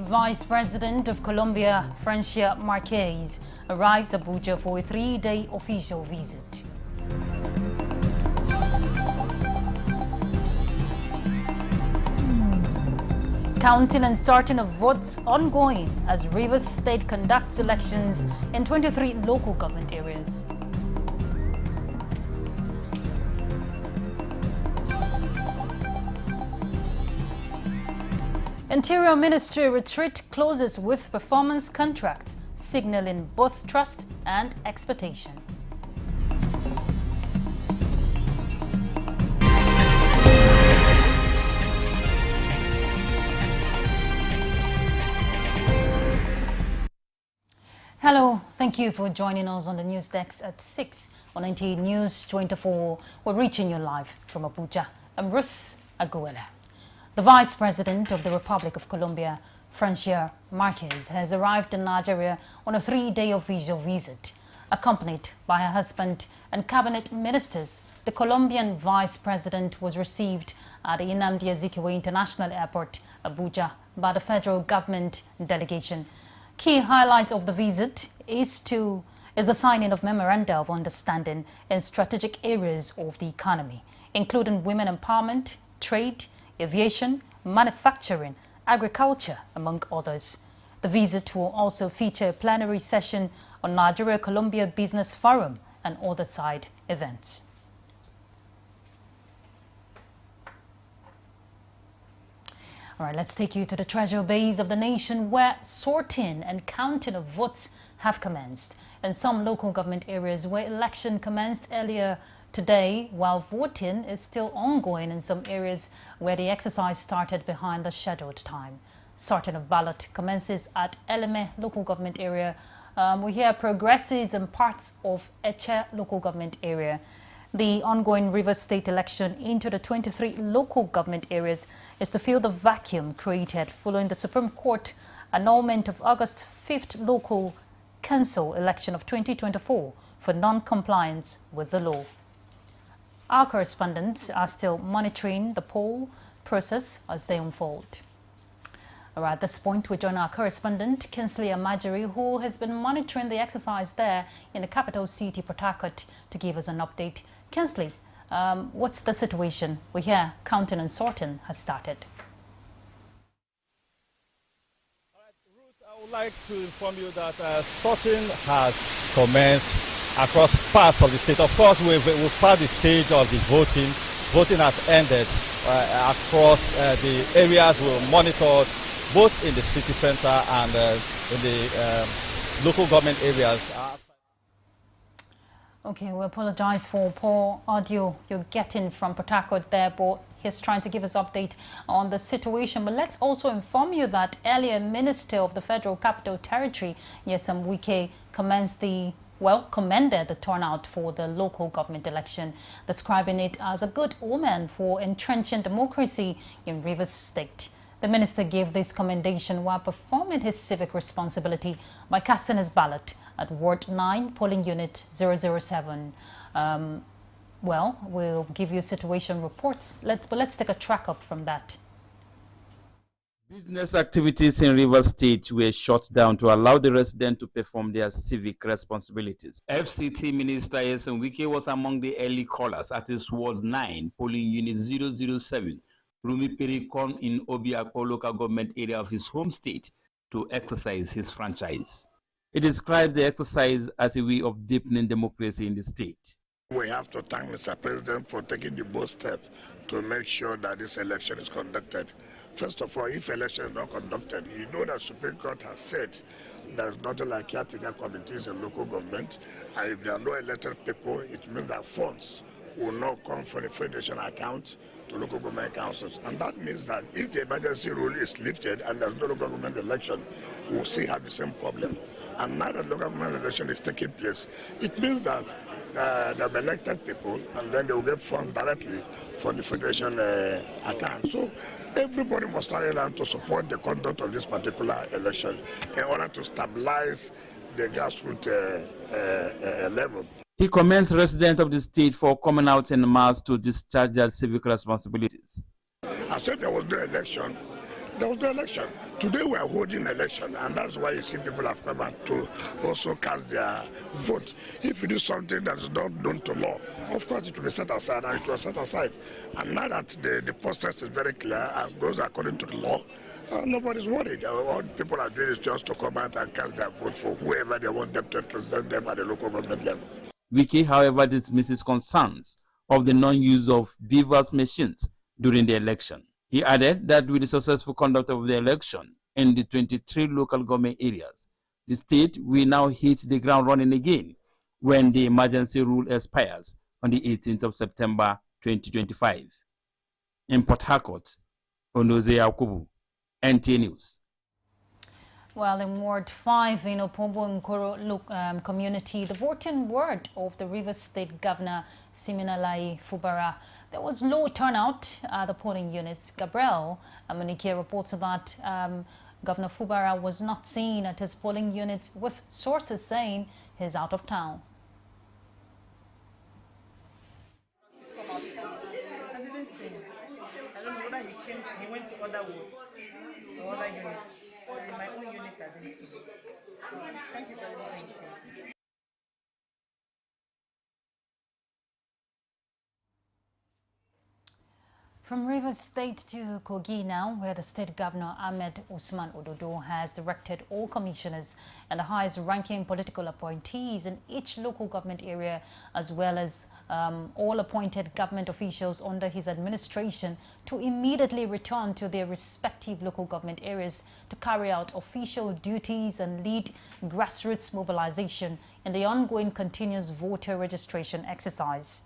Vice President of Colombia, Francia Marquez, arrives Abuja for a 3-day official visit. Counting and sorting of votes ongoing as Rivers State conducts elections in 23 local government areas. Interior Ministry retreat closes with performance contracts, signaling both trust and expectation. Hello, thank you for joining us on the news desk at 6 on NTA News 24. We're reaching you live from Abuja. I'm Ruth Aguela. The Vice President of the Republic of Colombia, Francia Marquez, has arrived in Nigeria on a 3-day official visit. Accompanied by her husband and cabinet ministers, the Colombian Vice President was received at the Nnamdi Azikiwe International Airport, Abuja, by the federal government delegation. Key highlight of the visit is the signing of memoranda of understanding in strategic areas of the economy, including women empowerment, trade, aviation, manufacturing, agriculture, among others. The visit will also feature a plenary session on Nigeria-Colombia Business Forum and other side events. All right, let's take you to the treasure base of the nation where sorting and counting of votes have commenced. In some local government areas where election commenced earlier today, while voting is still ongoing in some areas where the exercise started behind the scheduled time. Sorting of ballot commences at Eleme local government area. We hear progresses in parts of Eche local government area. The ongoing Rivers State election into the 23 local government areas is to fill the vacuum created following the Supreme Court annulment of August 5th local council election of 2024 for non-compliance with the law. Our correspondents are still monitoring the poll process as they unfold. All right, at this point, we join our correspondent, Kinsley Amajiri, who has been monitoring the exercise there in the capital city, Port Harcourt, to give us an update. Kinsley, what's the situation? We hear counting and sorting has started. All right, Ruth, I would like to inform you that sorting has commenced across parts of the state. Of course, we've passed the stage of the voting. Voting has ended across the areas we monitored, both in the city center and in the local government areas. Okay, we apologize for poor audio you're getting from Port Harcourt there, but he's trying to give us update on the situation. But let's also inform you that earlier Minister of the Federal Capital Territory, Nyesom Wike, commended the turnout for the local government election, describing it as a good omen for entrenching democracy in Rivers State. The minister gave this commendation while performing his civic responsibility by casting his ballot at Ward 9, polling unit 007. We'll give you situation reports. Let's take a track up from that. Business activities in Rivers State were shut down to allow the residents to perform their civic responsibilities. FCT Minister Nyesom Wike was among the early callers at his Ward 9, polling unit 007. Rumi Pericon in Obiako local government area of his home state to exercise his franchise. He described the exercise as a way of deepening democracy in the state. We have to thank Mr. President for taking the bold step to make sure that this election is conducted. First of all, if election is not conducted, you know that Supreme Court has said there's nothing like caretaker committees in local government, and if there are no elected people, it means that funds will not come from the federation account to local government councils. And that means that if the emergency rule is lifted and there's no local government election, we'll still have the same problem. And now that local government election is taking place, it means that they've elected people and then they will get funds directly from the federation account. So everybody must rally around to support the conduct of this particular election in order to stabilize the grassroots level. He commends residents of the state for coming out in mass to discharge their civic responsibilities. I said there was no election. There was no election. Today we are holding election, and that's why you see people have come out to also cast their vote. If you do something that is not done to law, of course it will be set aside, and it was set aside. And now that the process is very clear and goes according to the law, nobody's worried. All people are doing is just to come out and cast their vote for whoever they want them to represent them at the local government level. Wike, however, dismisses concerns of the non-use of BVAS machines during the election. He added that with the successful conduct of the election in the 23 local government areas, the state will now hit the ground running again when the emergency rule expires on the 18th of September 2025. In Port Harcourt, Onoze Yakubu, NTA News. Well, in Ward 5 in Opombo Nkoro community, the voting ward of the Rivers State Governor Siminalayi Fubara, there was low turnout at the polling units. Gabriel Amunike reports that Governor Fubara was not seen at his polling units, with sources saying he's out of town. I didn't see him. I don't know whether he went to other wards or other units. In my own unit, I didn't see him. Thank you very much. From Rivers State to Kogi now, where the State Governor Ahmed Usman Ododo has directed all commissioners and the highest-ranking political appointees in each local government area, as well as all appointed government officials under his administration, to immediately return to their respective local government areas to carry out official duties and lead grassroots mobilization in the ongoing continuous voter registration exercise.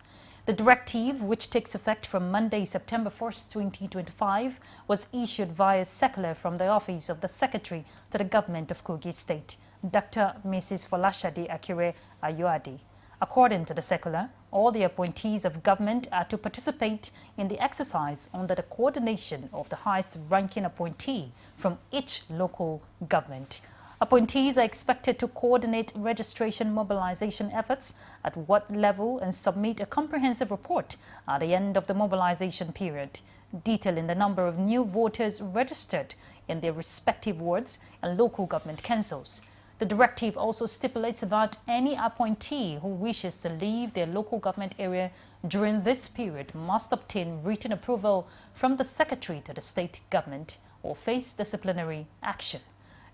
The directive, which takes effect from Monday, September 1st, 2025, was issued via circular from the office of the Secretary to the Government of Kogi State, Dr. Mrs. Folashade Akure Ayoade. According to the circular, all the appointees of government are to participate in the exercise under the coordination of the highest-ranking appointee from each local government. Appointees are expected to coordinate registration mobilization efforts at what level and submit a comprehensive report at the end of the mobilization period, detailing the number of new voters registered in their respective wards and local government councils. The directive also stipulates that any appointee who wishes to leave their local government area during this period must obtain written approval from the Secretary to the state government or face disciplinary action.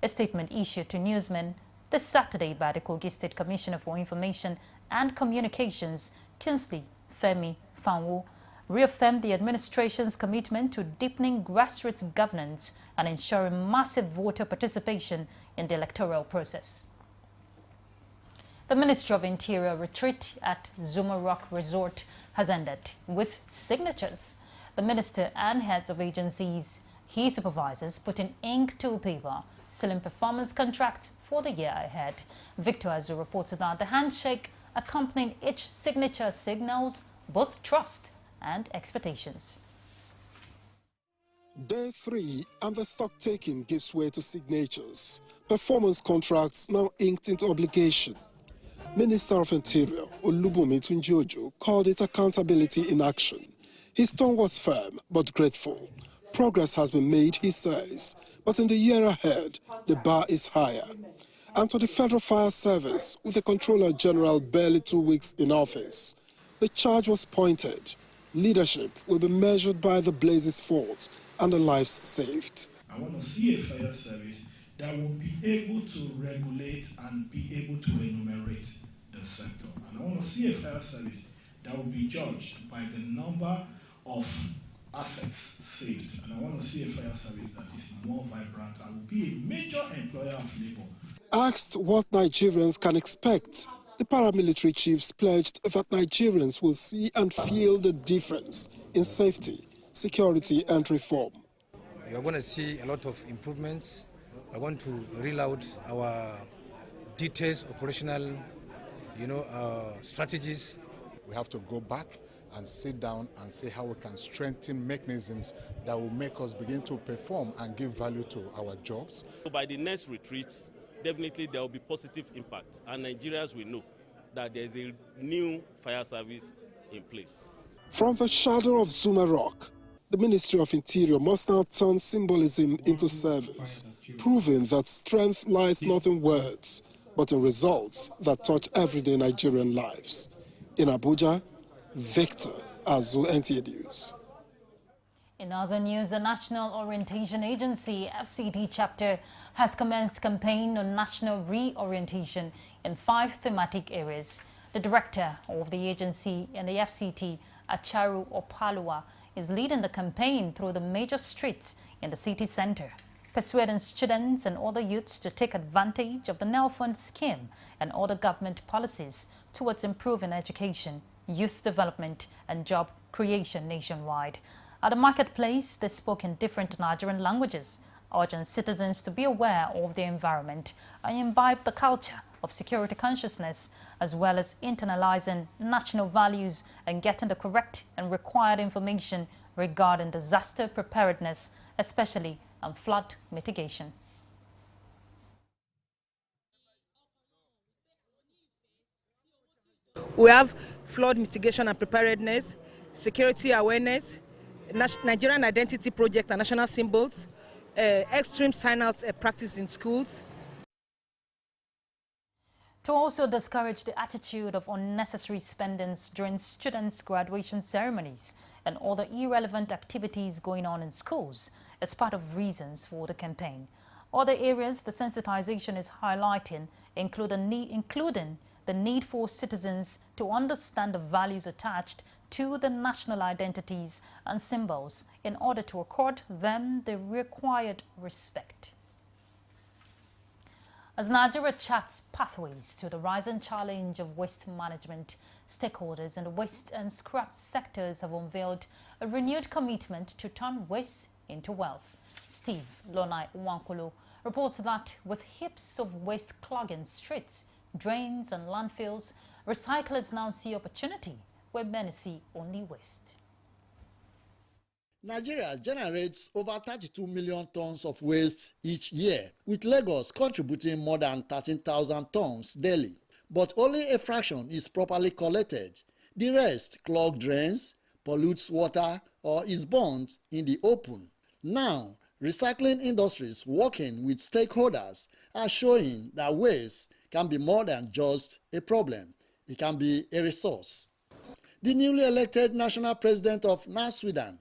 A statement issued to newsmen this Saturday by the Kogi State Commissioner for Information and Communications, Kingsley Femi Fanwo, reaffirmed the administration's commitment to deepening grassroots governance and ensuring massive voter participation in the electoral process. The Ministry of Interior retreat at Zuma Rock Resort has ended with signatures. The minister and heads of agencies he supervises put in ink to paper, sealing performance contracts for the year ahead. Victor Azu reports that the handshake accompanying each signature signals both trust and expectations. Day 3 and the stock taking gives way to signatures. Performance contracts now inked into obligation. Minister of Interior Olubunmi Tunji-Ojo called it accountability in action. His tone was firm but grateful. Progress has been made, he says, but in the year ahead, the bar is higher. And to the Federal Fire Service, with the Controller General barely 2 weeks in office, the charge was pointed. Leadership will be measured by the blazes fought and the lives saved. I want to see a fire service that will be able to regulate and be able to enumerate the sector. And I want to see a fire service that will be judged by the number of assets saved. And I want to see a fire service that is more vibrant and will be a major employer of labor. Asked what Nigerians can expect, the paramilitary chiefs pledged that Nigerians will see and feel the difference in safety, security and reform. We are going to see a lot of improvements. I want to reel out our details, operational, strategies. We have to go back and sit down and see how we can strengthen mechanisms that will make us begin to perform and give value to our jobs. So by the next retreat, definitely there will be positive impact, and Nigerians will know that there is a new fire service in place. From the shadow of Zuma Rock, The Ministry of Interior must now turn symbolism into service, proving that strength lies not in words, but in results that touch everyday Nigerian lives. In Abuja, Victor Azu, NTA News. In other news, the National Orientation Agency, FCT chapter, has commenced campaign on national reorientation in 5 thematic areas. The director of the agency and the FCT, Acharu Opalua, is leading the campaign through the major streets in the city center, persuading students and other youths to take advantage of the NELFund scheme and other government policies towards improving education, youth development and job creation nationwide. At the marketplace, they spoke in different Nigerian languages, urging citizens to be aware of their environment and imbibe the culture of security consciousness, as well as internalizing national values and getting the correct and required information regarding disaster preparedness, especially on flood mitigation. We have flood mitigation and preparedness, security awareness, Nigerian identity project and national symbols, extreme sign-out practice in schools. To also discourage the attitude of unnecessary spendings during students' graduation ceremonies and other irrelevant activities going on in schools as part of reasons for the campaign. Other areas the sensitization is highlighting including the need for citizens to understand the values attached to the national identities and symbols in order to accord them the required respect. As Nigeria charts pathways to the rising challenge of waste management, stakeholders in the waste and scrap sectors have unveiled a renewed commitment to turn waste into wealth. Steve Lonai Nwankolo reports that with heaps of waste clogging streets, drains and landfills, recyclers now see opportunity where many see only waste. Nigeria generates over 32 million tons of waste each year, with Lagos contributing more than 13,000 tons daily. But only a fraction is properly collected. The rest clog drains, pollutes water, or is burned in the open. Now, recycling industries working with stakeholders are showing that waste can be more than just a problem. It can be a resource. The newly elected national president of NASWIDAN,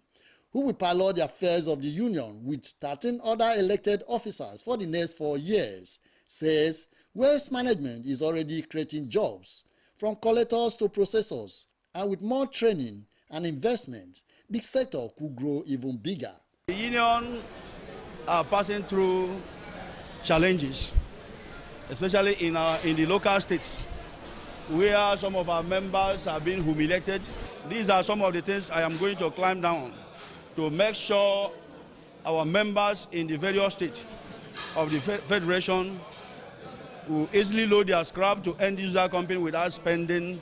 who will pilot the affairs of the union with 13 other elected officers for the next 4 years, says waste management is already creating jobs, from collectors to processors, and with more training and investment, the sector could grow even bigger. The union are passing through challenges, especially in the local states, where some of our members are being humiliated. These are some of the things I am going to climb down to make sure our members in the various states of the Federation will easily load their scrap to end-user company without spending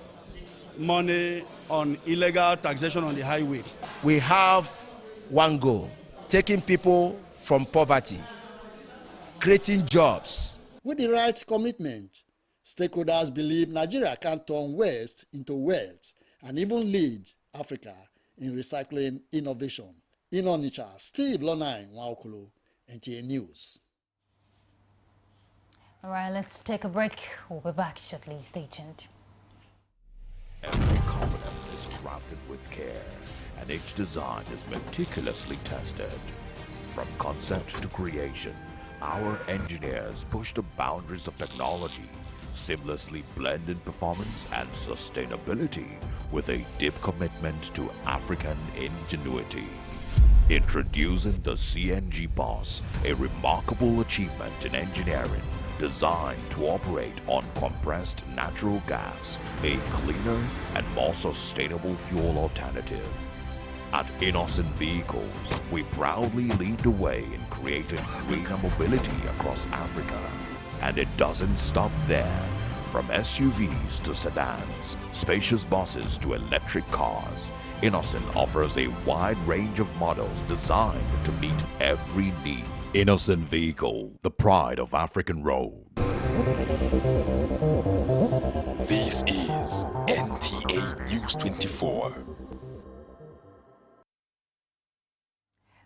money on illegal taxation on the highway. We have one goal: taking people from poverty, creating jobs. With the right commitment, stakeholders believe Nigeria can turn waste into wealth and even lead Africa in recycling innovation. In Onitsha, Steve Lonai Nwankolo, NTA News. All right, let's take a break. We'll be back shortly. Stay tuned. Every component is crafted with care, and each design is meticulously tested. From concept to creation, our engineers push the boundaries of technology, seamlessly blending performance and sustainability with a deep commitment to African ingenuity. Introducing the CNG Boss, a remarkable achievement in engineering designed to operate on compressed natural gas, a cleaner and more sustainable fuel alternative. At Innocent Vehicles, we proudly lead the way in creating greener mobility across Africa. And it doesn't stop there. From SUVs to sedans, spacious buses to electric cars, Innocent offers a wide range of models designed to meet every need. Innocent Vehicle, the pride of African road. This is NTA News 24.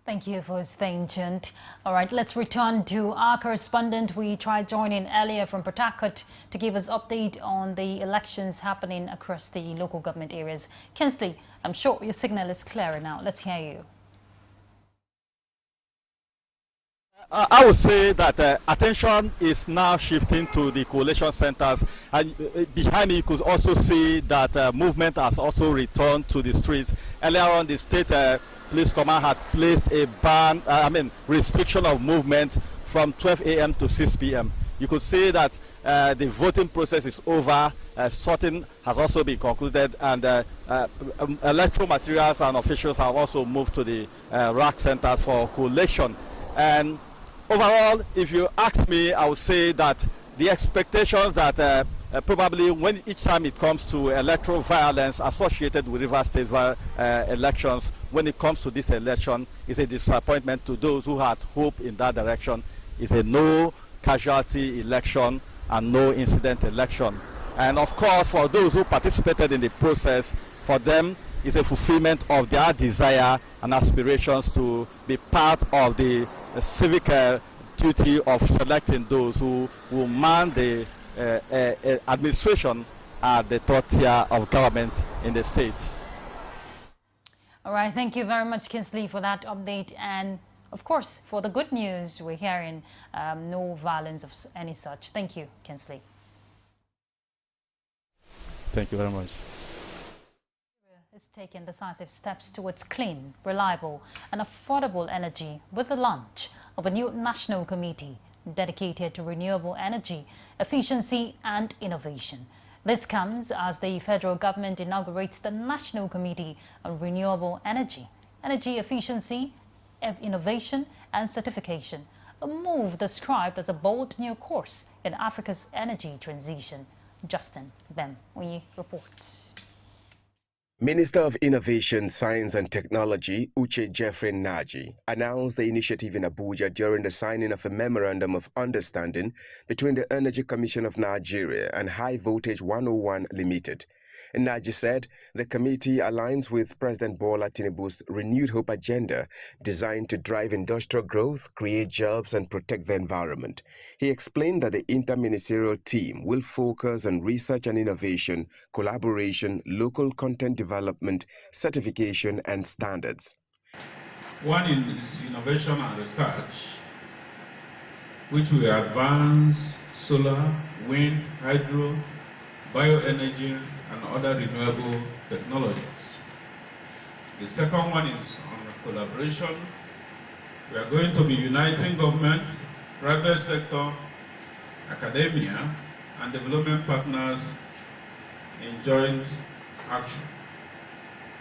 Thank you for staying tuned. All right, let's return to our correspondent. We tried joining earlier from Port Harcourt to give us update on the elections happening across the local government areas. Kinsley, I'm sure your signal is clearer now. Let's hear you. I would say that attention is now shifting to the coalition centers, and behind me you could also see that movement has also returned to the streets. Earlier on, the state police command had placed a ban, restriction of movement from 12 a.m. to 6 p.m. You could see that the voting process is over. Sorting has also been concluded, and electoral materials and officials have also moved to the rack centers for collation. And overall, if you ask me, I would say that the expectations that probably when each time it comes to electoral violence associated with Rivers State elections, when it comes to this election, is a disappointment to those who had hope in that direction. It's a no casualty election and no incident election. And of course, for those who participated in the process, for them, it's a fulfillment of their desire and aspirations to be part of the civic duty of selecting those who will man the administration at the third tier of government in the states. All right, thank you very much, Kinsley, for that update. And of course, for the good news, we're hearing no violence of any such. Thank you, Kinsley. Thank you very much. Is taking decisive steps towards clean, reliable and affordable energy with the launch of a new national committee dedicated to renewable energy, efficiency and innovation. This comes as the federal government inaugurates the National Committee on Renewable Energy, Energy Efficiency, Innovation and Certification, a move described as a bold new course in Africa's energy transition. Justin Bem-Unyi reports. Minister of Innovation, Science and Technology, Uche Jeffrey Naji, announced the initiative in Abuja during the signing of a Memorandum of Understanding between the Energy Commission of Nigeria and High Voltage 101 Limited. Naji said the committee aligns with President Bola Tinubu's Renewed Hope agenda designed to drive industrial growth, create jobs and protect the environment. He explained that the interministerial team will focus on research and innovation, collaboration, local content development, certification and standards. One is innovation and research, which will advance solar, wind, hydro, bioenergy, and other renewable technologies. The second one is on collaboration. We are going to be uniting government, private sector, academia, and development partners in joint action.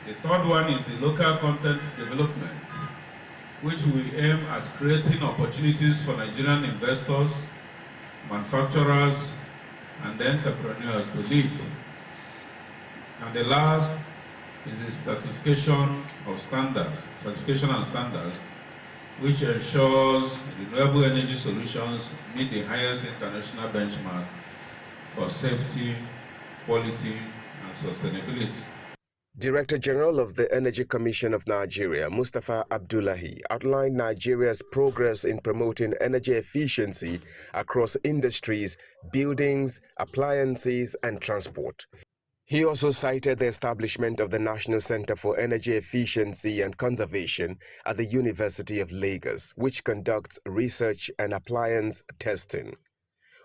The third one is the local content development, which will aim at creating opportunities for Nigerian investors, manufacturers, and entrepreneurs to lead. And the last is the certification and standards, which ensures renewable energy solutions meet the highest international benchmark for safety, quality, and sustainability. Director General of the Energy Commission of Nigeria, Mustafa Abdullahi, outlined Nigeria's progress in promoting energy efficiency across industries, buildings, appliances, and transport. He also cited the establishment of the National Center for Energy Efficiency and Conservation at the University of Lagos, which conducts research and appliance testing.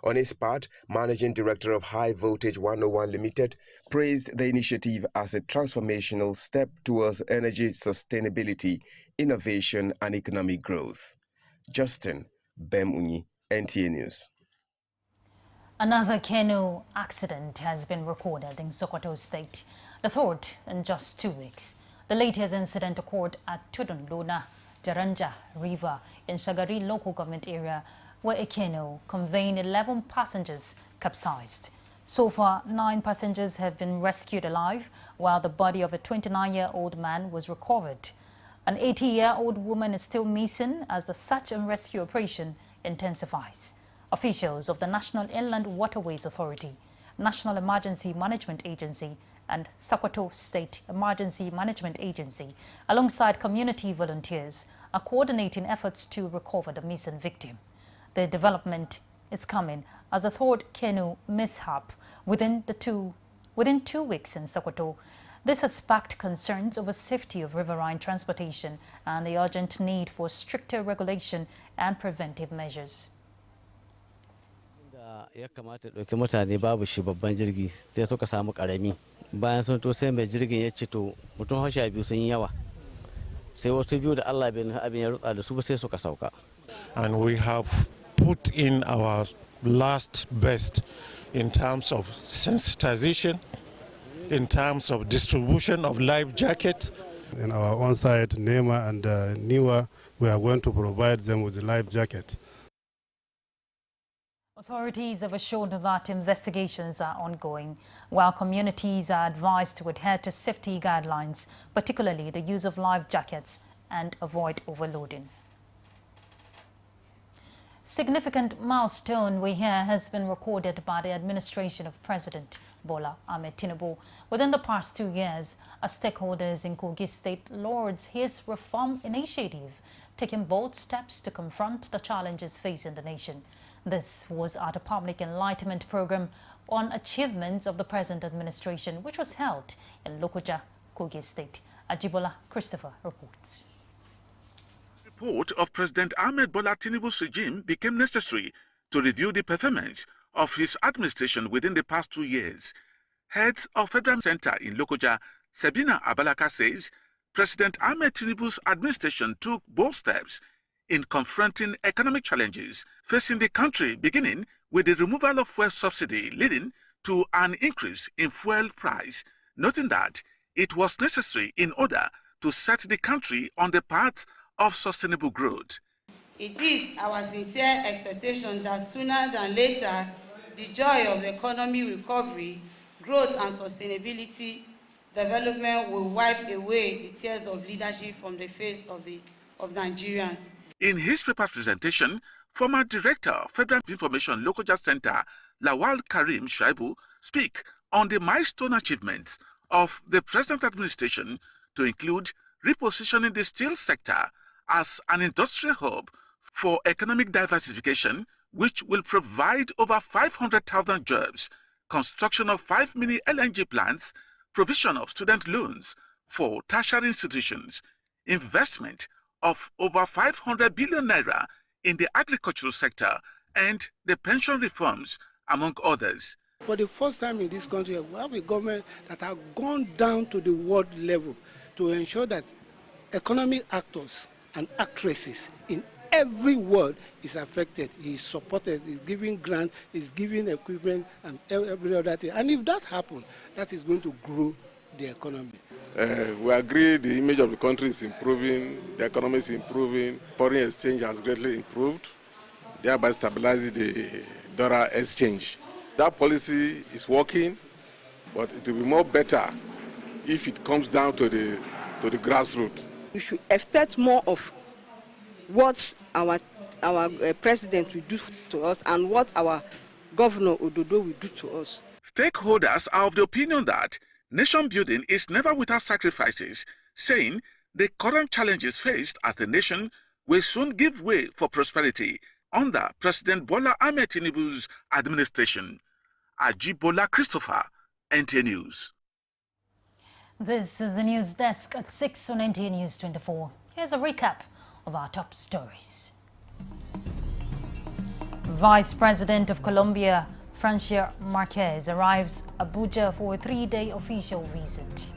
On his part, Managing Director of High Voltage 101 Limited praised the initiative as a transformational step towards energy sustainability, innovation, and economic growth. Justin Bem-Unyi, NTA News. Another canoe accident has been recorded in Sokoto State, the third in just 2 weeks. The latest incident occurred at Tudunluna, Jaranja River in Shagari local government area, where a canoe conveying 11 passengers capsized. So far, 9 passengers have been rescued alive, while the body of a 29-year-old man was recovered. An 80-year-old woman is still missing as the search and rescue operation intensifies. Officials of the National Inland Waterways Authority, National Emergency Management Agency, and Sokoto State Emergency Management Agency, alongside community volunteers, are coordinating efforts to recover the missing victim. The development is coming as a third canoe mishap within 2 weeks in Sokoto. This has sparked concerns over safety of riverine transportation and the urgent need for stricter regulation and preventive measures. Ya kamata ɗauki mutane babu shi babban jirgi sai suka samu ƙarami bayan sun to sai mai jirgin ya ce to mutum hasha biyu sun yi yawa sai wasu biyu da Allah bin abin ya rutsa da su sai suka sauka. And we have put in our last best in terms of sensitization, in terms of distribution of life jackets. In our own side, NEMA and NIWA, we are going to provide them with the life jacket. Authorities have assured that investigations are ongoing, while communities are advised to adhere to safety guidelines, particularly the use of life jackets, and avoid overloading. Significant milestone we hear has been recorded by the administration of President Bola Ahmed Tinubu. Within the past 2 years, as stakeholders in Kogi State lauds his reform initiative, taking bold steps to confront the challenges facing the nation. This was at a public enlightenment program on achievements of the present administration, which was held in Lokoja, Kogi State. Ajibola Christopher reports. The report of President Ahmed Bola Tinubu's regime became necessary to review the performance of his administration within the past 2 years. Head of Federal Center in Lokoja, Sabina Abalaka, says President Ahmed Tinubu's administration took bold steps in confronting economic challenges facing the country, beginning with the removal of fuel subsidy, leading to an increase in fuel price, noting that it was necessary in order to set the country on the path of sustainable growth. It is our sincere expectation that sooner than later, the joy of the economy recovery, growth and sustainability development will wipe away the tears of leadership from the face of Nigerians. In his paper presentation, former Director, Federal Information Lokoja Center, Lawal Karim Shaibu, speak on the milestone achievements of the present administration to include repositioning the steel sector as an industrial hub for economic diversification, which will provide over 500,000 jobs, construction of 5 mini LNG plants, provision of student loans for tertiary institutions, investment of over 500 billion naira in the agricultural sector, and the pension reforms, among others. For the first time in this country, we have a government that has gone down to the world level to ensure that economic actors and actresses in every world is affected, is supported, is giving grants, is giving equipment and every other thing. And if that happens, that is going to grow the economy. We agree the image of the country is improving, the economy is improving, foreign exchange has greatly improved, thereby stabilizing the dollar exchange. That policy is working, but it will be more better if it comes down to the grassroots. We should expect more of what our president will do to us and what our governor Ododo will do to us. Stakeholders are of the opinion that nation building is never without sacrifices, saying the current challenges faced as a nation will soon give way for prosperity under President Bola Ahmed Tinubu's administration. Ajibola Christopher, NTA News. This is the news desk at 6 on NTA News 24. Here's a recap of our top stories. Vice President of Colombia, Francia Marquez, arrives Abuja for a 3-day official visit.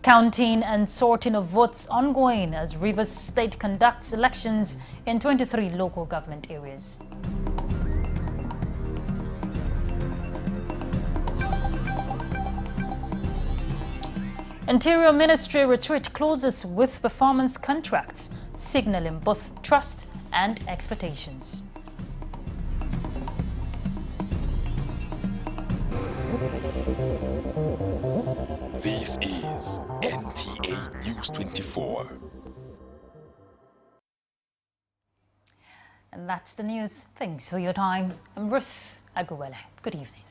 Counting and sorting of votes ongoing as Rivers State conducts elections in 23 local government areas. Interior Ministry retreat closes with performance contracts, signaling both trust and expectations. This is NTA News 24. And that's the news. Thanks for your time. I'm Ruth Aguwele. Good evening.